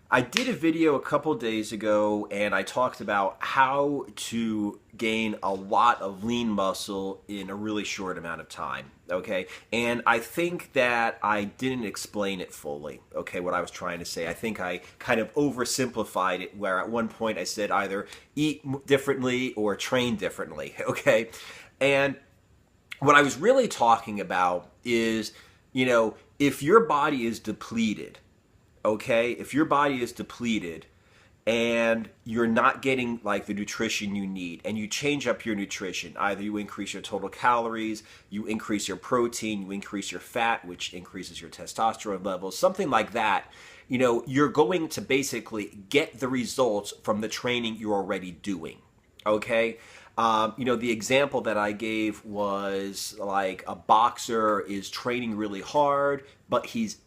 I did a video a couple days ago and I talked about how to gain a lot of lean muscle in a really short amount of time. Okay. And I think that I didn't explain it fully. Okay. What I was trying to say. I think I kind of oversimplified it where at one point I said either eat differently or train differently. Okay. And what I was really talking about is, if your body is depleted, okay, if your body is depleted and you're not getting like the nutrition you need and you change up your nutrition, either you increase your total calories, you increase your protein, you increase your fat, which increases your testosterone levels, something like that, you're going to basically get the results from the training you're already doing. Okay. The example that I gave was like a boxer is training really hard, but he's,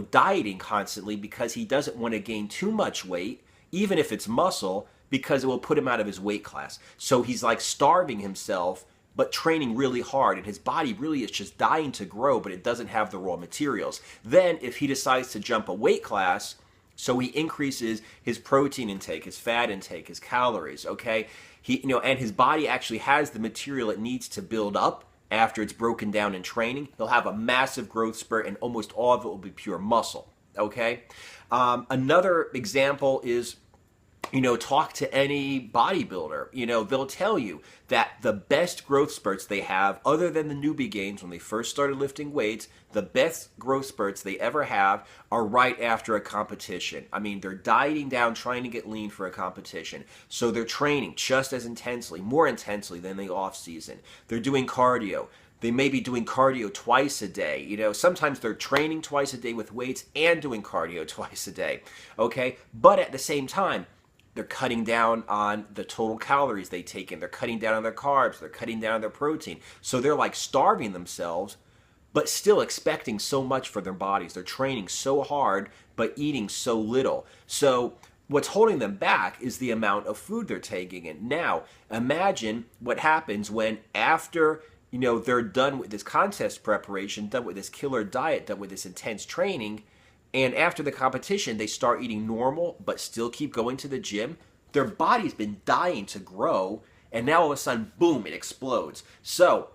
dieting constantly because he doesn't want to gain too much weight, even if it's muscle, because it will put him out of his weight class. So he's like starving himself, but training really hard, and his body really is just dying to grow, but it doesn't have the raw materials. Then, if he decides to jump a weight class, so he increases his protein intake, his fat intake, his calories, okay? And his body actually has the material it needs to build up after it's broken down in training. He'll have a massive growth spurt, and almost all of it will be pure muscle, okay? Another example is, talk to any bodybuilder. They'll tell you that the best growth spurts they have, other than the newbie gains when they first started lifting weights, the best growth spurts they ever have are right after a competition. I mean, they're dieting down, trying to get lean for a competition. So they're training just as intensely, more intensely than the off season. They're doing cardio. They may be doing cardio twice a day. Sometimes they're training twice a day with weights and doing cardio twice a day. Okay? But at the same time, they're cutting down on the total calories they take in. They're cutting down on their carbs. They're cutting down on their protein. So they're like starving themselves, but still expecting so much for their bodies. They're training so hard, but eating so little. So what's holding them back is the amount of food they're taking in. Now, imagine what happens when after they're done with this contest preparation, done with this killer diet, done with this intense training, and after the competition, they start eating normal, but still keep going to the gym. Their body's been dying to grow, and now all of a sudden, boom, it explodes. So,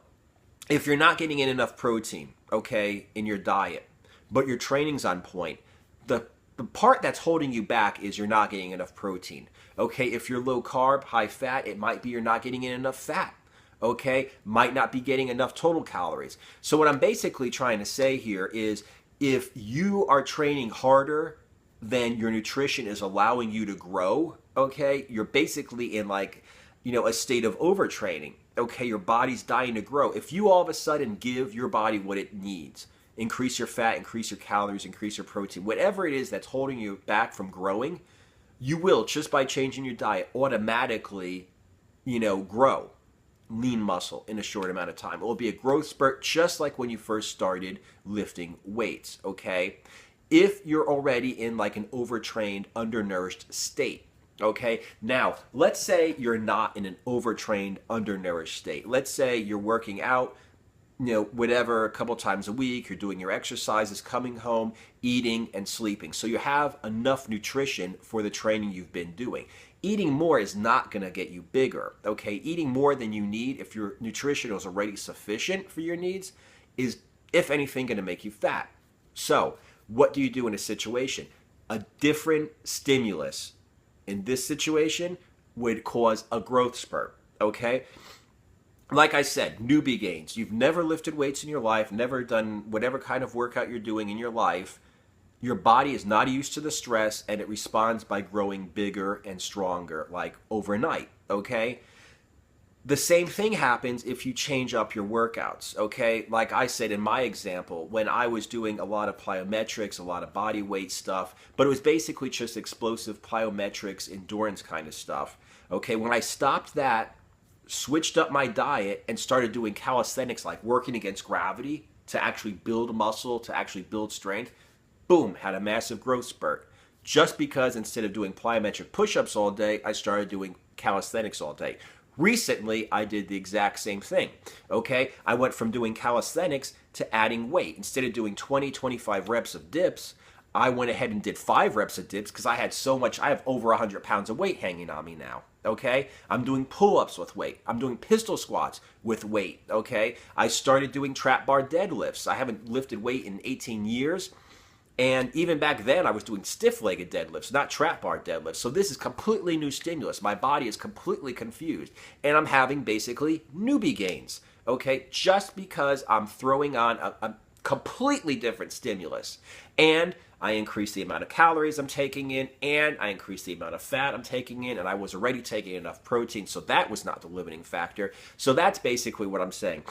if you're not getting in enough protein, okay, in your diet, but your training's on point, the part that's holding you back is you're not getting enough protein. Okay, if you're low carb, high fat, it might be you're not getting in enough fat. Okay, might not be getting enough total calories. So, what I'm basically trying to say here is, if you are training harder than your nutrition is allowing you to grow, okay, you're basically in like, a state of overtraining. Okay, your body's dying to grow. If you all of a sudden give your body what it needs, increase your fat, increase your calories, increase your protein, whatever it is that's holding you back from growing, you will, just by changing your diet, automatically, grow lean muscle in a short amount of time. It will be a growth spurt just like when you first started lifting weights, okay? If you're already in like an overtrained, undernourished state, okay? Now, let's say you're not in an overtrained, undernourished state. Let's say you're working out, whatever, a couple times a week, you're doing your exercises, coming home, eating, and sleeping. So you have enough nutrition for the training you've been doing. Eating more is not going to get you bigger, okay? Eating more than you need, if your nutrition is already sufficient for your needs, is, if anything, going to make you fat. So, what do you do in a situation? A different stimulus in this situation would cause a growth spurt, okay? Like I said, newbie gains. You've never lifted weights in your life, never done whatever kind of workout you're doing in your life. Your body is not used to the stress, and it responds by growing bigger and stronger, like overnight, okay? The same thing happens if you change up your workouts, okay? Like I said in my example, when I was doing a lot of plyometrics, a lot of body weight stuff, but it was basically just explosive plyometrics, endurance kind of stuff, okay? When I stopped that, switched up my diet, and started doing calisthenics, like working against gravity to actually build muscle, to actually build strength, boom, had a massive growth spurt. Just because instead of doing plyometric push-ups all day, I started doing calisthenics all day. Recently, I did the exact same thing, okay? I went from doing calisthenics to adding weight. Instead of doing 20, 25 reps of dips, I went ahead and did 5 reps of dips because I had so much. I have over 100 pounds of weight hanging on me now. Okay, I'm doing pull-ups with weight. I'm doing pistol squats with weight. Okay, I started doing trap bar deadlifts. I haven't lifted weight in 18 years. And even back then, I was doing stiff-legged deadlifts, not trap bar deadlifts. So this is completely new stimulus. My body is completely confused. And I'm having basically newbie gains, okay? Just because I'm throwing on a completely different stimulus. And I increase the amount of calories I'm taking in, and I increase the amount of fat I'm taking in, and I was already taking enough protein, so that was not the limiting factor. So that's basically what I'm saying.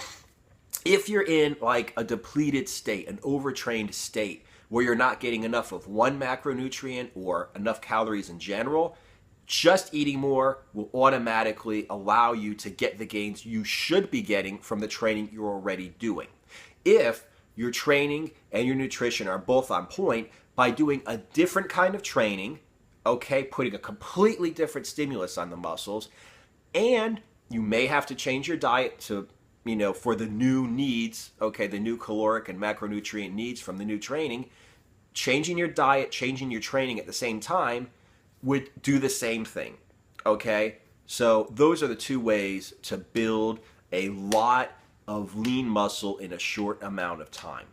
If you're in like a depleted state, an overtrained state, where you're not getting enough of one macronutrient or enough calories in general, just eating more will automatically allow you to get the gains you should be getting from the training you're already doing. If your training and your nutrition are both on point, by doing a different kind of training, okay, putting a completely different stimulus on the muscles, and you may have to change your diet to, for the new needs, okay, the new caloric and macronutrient needs from the new training. Changing your diet, changing your training at the same time would do the same thing, okay? So those are the 2 ways to build a lot of lean muscle in a short amount of time.